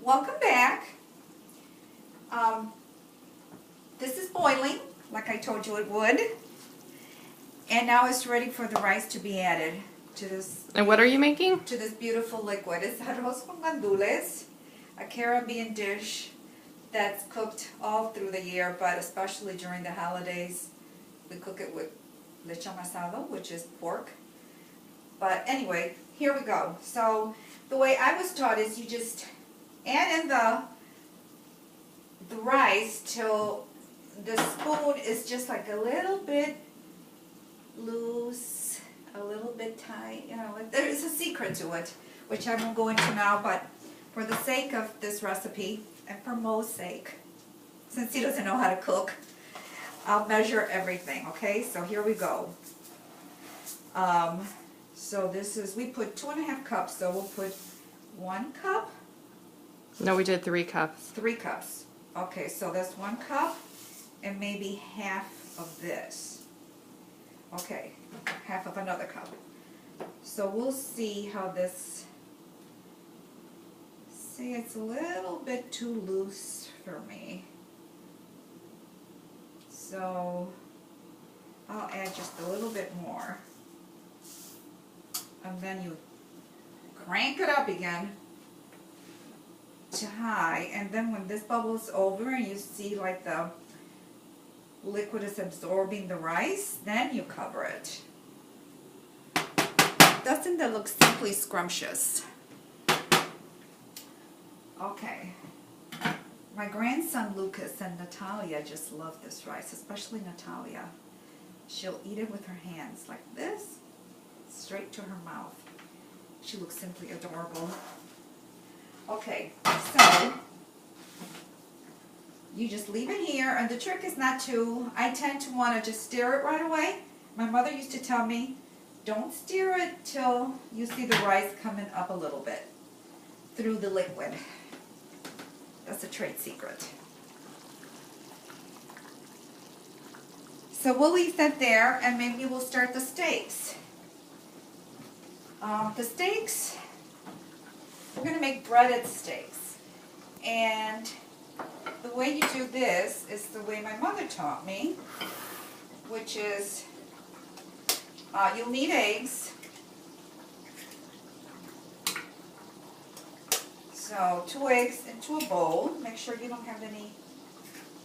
Welcome back. This is boiling, like I told you it would. And now it's ready for the rice to be added to this. And what are you making? To this beautiful liquid. It's arroz con gandules, a Caribbean dish that's cooked all through the year, but especially during the holidays. We cook it with lechon asado, which is pork. But anyway, here we go. So the way I was taught is you just add in the rice till the spoon is just like a little bit loose, a little bit tight. You know, there is a secret to it, which I won't go into now, but for the sake of this recipe, and for Mo's sake, since he doesn't know how to cook, I'll measure everything, okay? So here we go. So this is, we put 2.5 cups, so we'll put 1 cup. No, we did 3 cups. 3 cups. Okay, so that's 1 cup and maybe half of this. Okay, half of another cup. So we'll see how this, see, it's a little bit too loose for me. So I'll add just a little bit more. And then you crank it up again to high, and then when this bubbles over and you see like the liquid is absorbing the rice, then you cover it. Doesn't that look simply scrumptious? Okay. My grandson Lucas and Natalia just love this rice, especially Natalia. She'll eat it with her hands like this, straight to her mouth. She looks simply adorable. Okay, so you just leave it here, and the trick is not to, I tend to want to just stir it right away. My mother used to tell me, don't stir it till you see the rice coming up a little bit through the liquid. That's a trade secret. So we'll leave that there, and maybe we'll start the steaks. The steaks, we're going to make breaded steaks. And the way you do this is the way my mother taught me, which is you'll need eggs. So 2 eggs into a bowl. Make sure you don't have any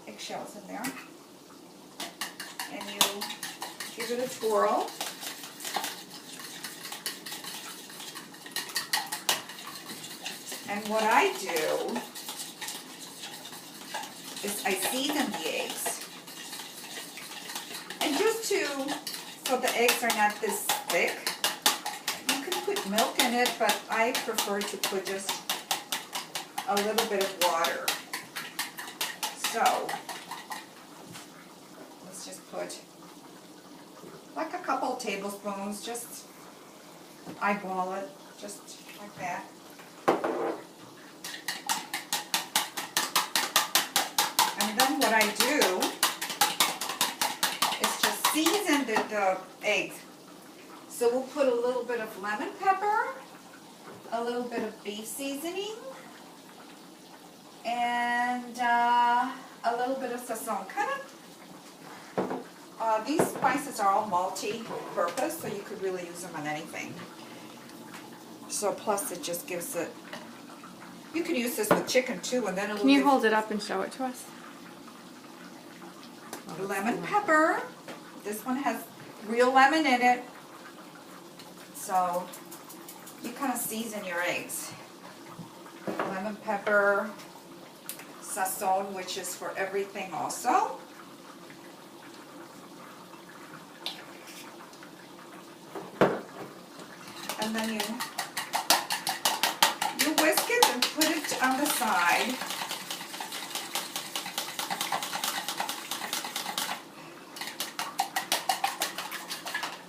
eggshells in there. And you give it a twirl. And what I do is I season the eggs. And just so the eggs are not this thick, you can put milk in it, but I prefer to put just a little bit of water. So let's just put like a couple tablespoons, just eyeball it, just like that. And then what I do is just season the eggs. So we'll put a little bit of lemon pepper, a little bit of beef seasoning, and a little bit of sazon. These spices are all multi-purpose, so you could really use them on anything. So plus it just gives it, you can use this with chicken too, and then it'll Can you hold it up and show it to us? Lemon pepper. This one has real lemon in it. So you kind of season your eggs. Lemon pepper, sazon, which is for everything also. And then you whisk it and put it on the side.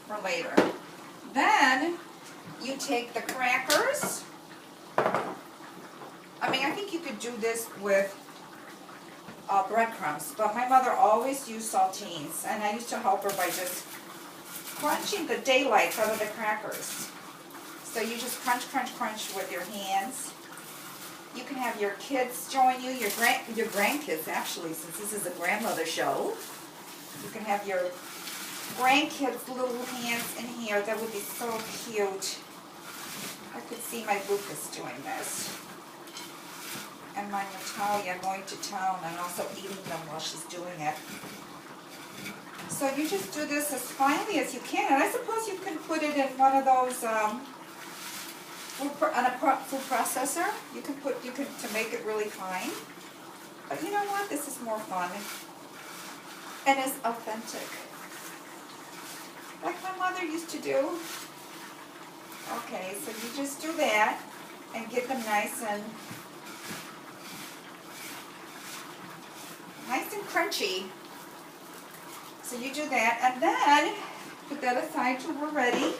For later. Then you take the crackers. I mean, I think you could do this with breadcrumbs, but my mother always used saltines, and I used to help her by just crunching the daylights out of the crackers. So you just crunch, crunch, crunch with your hands. You can have your kids join you, your grandkids actually, since this is a grandmother show. You can have your grandkids' little hands in here. That would be so cute. I could see my Lucas doing this. And my Natalia going to town and also eating them while she's doing it. So you just do this as finely as you can. And I suppose you can put it in one of those, food processor. You can to make it really fine. But you know what? This is more fun. And it's authentic. Like my mother used to do. Okay, so you just do that and get them nice and crunchy. So you do that and then put that aside till we're ready.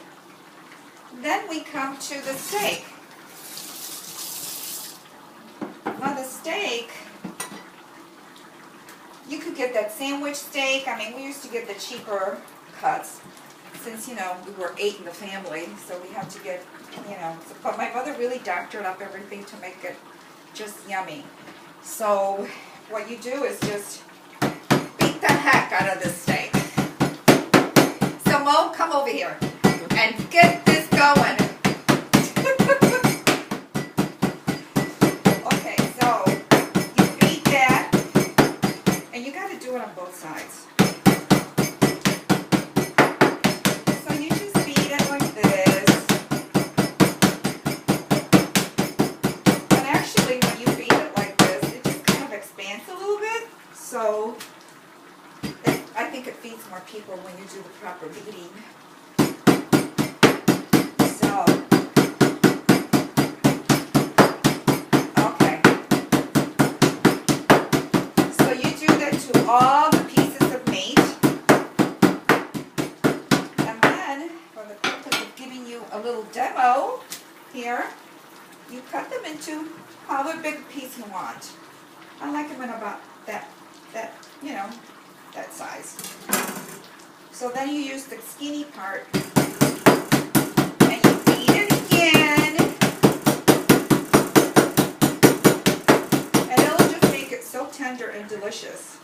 Then we come to the steak. Now the steak, you could get that sandwich steak. I mean, we used to get the cheaper cuts since, you know, we were 8 in the family, so we have to get, you know, but my mother really doctored up everything to make it just yummy. So what you do is just beat the heck out of this steak. So Mo, come over here and get this going. Okay, so you beat that, and you got to do it on both sides. So you just beat it like this. And actually, when you beat it like this, it just kind of expands a little bit. So I think it feeds more people when you do the proper beating. So, okay. So you do that to all the pieces of meat. And then, for the purpose of giving you a little demo here, you cut them into however big a piece you want. I like them in about that, you know, that size. So then you use the skinny part and you beat it again, and it'll just make it so tender and delicious.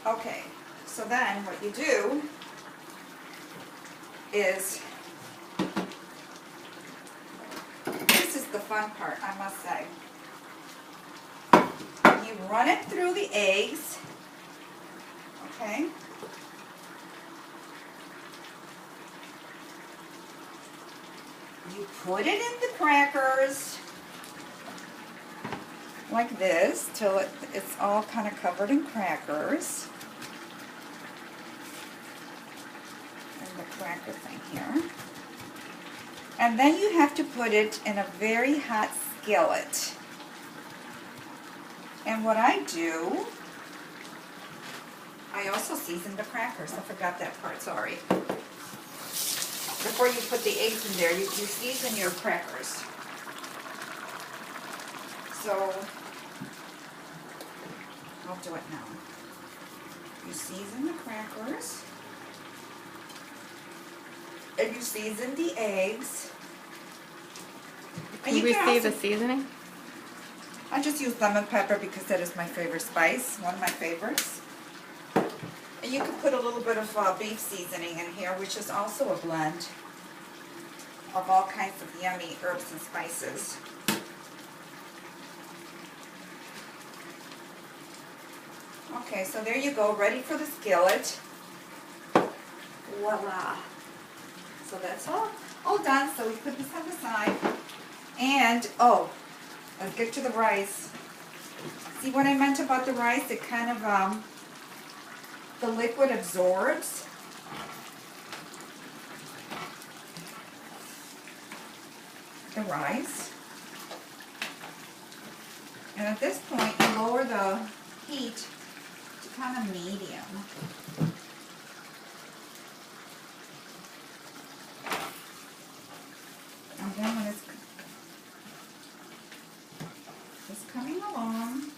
Okay, so then what you do is, this is the fun part, I must say. You run it through the eggs. Okay. You put it in the crackers like this till it's all kind of covered in crackers. And the cracker thing here. And then you have to put it in a very hot skillet. And what I do, I also season the crackers. I forgot that part, sorry. Before you put the eggs in there, you season your crackers. So, I'll do it now. You season the crackers. And you season the eggs. Can we see the seasoning? I just use lemon pepper because that is my favorite spice, one of my favorites. And you can put a little bit of beef seasoning in here, which is also a blend of all kinds of yummy herbs and spices. Okay, so there you go, ready for the skillet. Voila. So that's all done. So we put this on the side. And, oh, let's get to the rice. See what I meant about the rice? It kind of, the liquid absorbs. The rice. And at this point, you lower the heat to kind of medium. And then when it's coming along,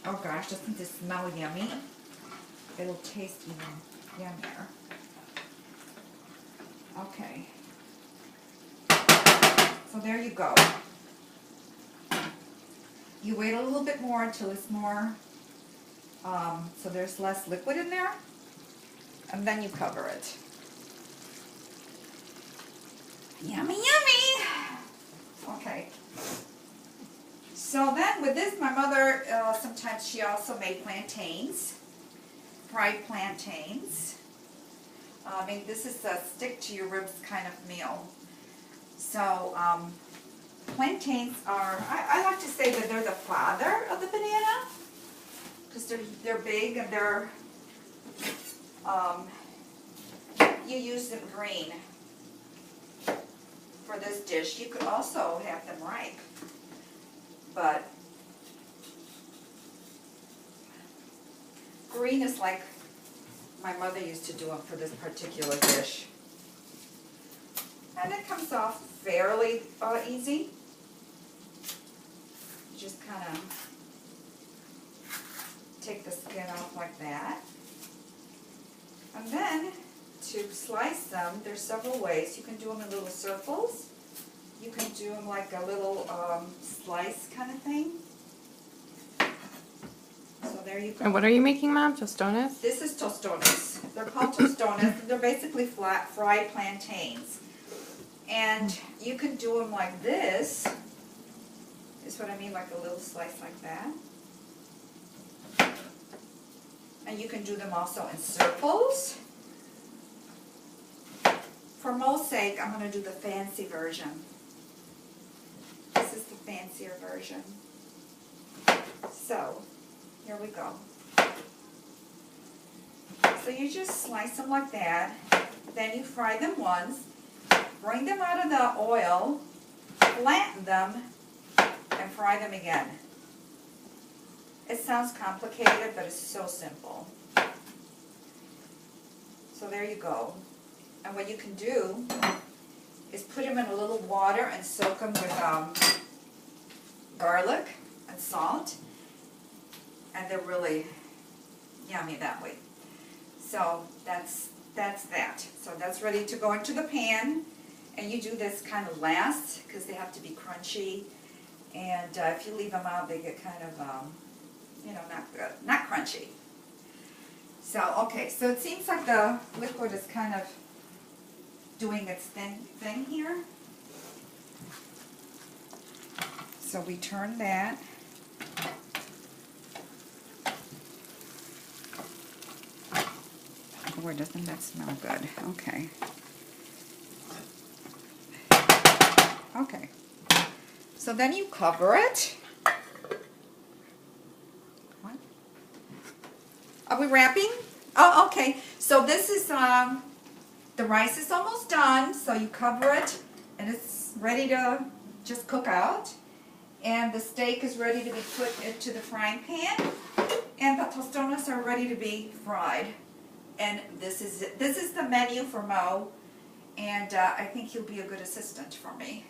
oh gosh, doesn't this smell yummy? It'll taste even yummier. Okay. So there you go. You wait a little bit more until it's more, so there's less liquid in there, and then you cover it. Yummy, yummy! Okay. So then with this, my mother, sometimes she also made plantains, fried plantains. I mean, this is a stick to your ribs kind of meal. So, plantains are, I like to say that they're the father of the banana, because they're big and they're, you use them green for this dish. You could also have them ripe, but green is like my mother used to do them for this particular dish. And it comes off fairly easy. You just kind of take the skin off like that. And then to slice them, there's several ways. You can do them in little circles. You can do them like a little slice kind of thing. So there you go. And what are you making, Mom? Tostones? This is tostones. They're called tostones. They're basically flat fried plantains. And you can do them like this. Is what I mean, like a little slice like that. And you can do them also in circles. For Mo's sake, I'm going to do the fancy version. This is the fancier version. So, here we go. So you just slice them like that. Then you fry them once. Bring them out of the oil. Flatten them. And fry them again. It sounds complicated, but it's so simple. So there you go. And what you can do is put them in a little water and soak them with garlic and salt. And they're really yummy that way. So that's that. So that's ready to go into the pan. And you do this kind of last because they have to be crunchy. And if you leave them out, they get kind of, not good, not crunchy. So, okay, so it seems like the liquid is kind of doing its thing here. So we turn that. Oh, doesn't that smell good? Okay. Okay. So then you cover it. What? Are we wrapping? Oh, okay. So this is, the rice is almost done. So you cover it and it's ready to just cook out. And the steak is ready to be put into the frying pan. And the tostones are ready to be fried. And this is it. This is the menu for Mo. And I think he'll be a good assistant for me.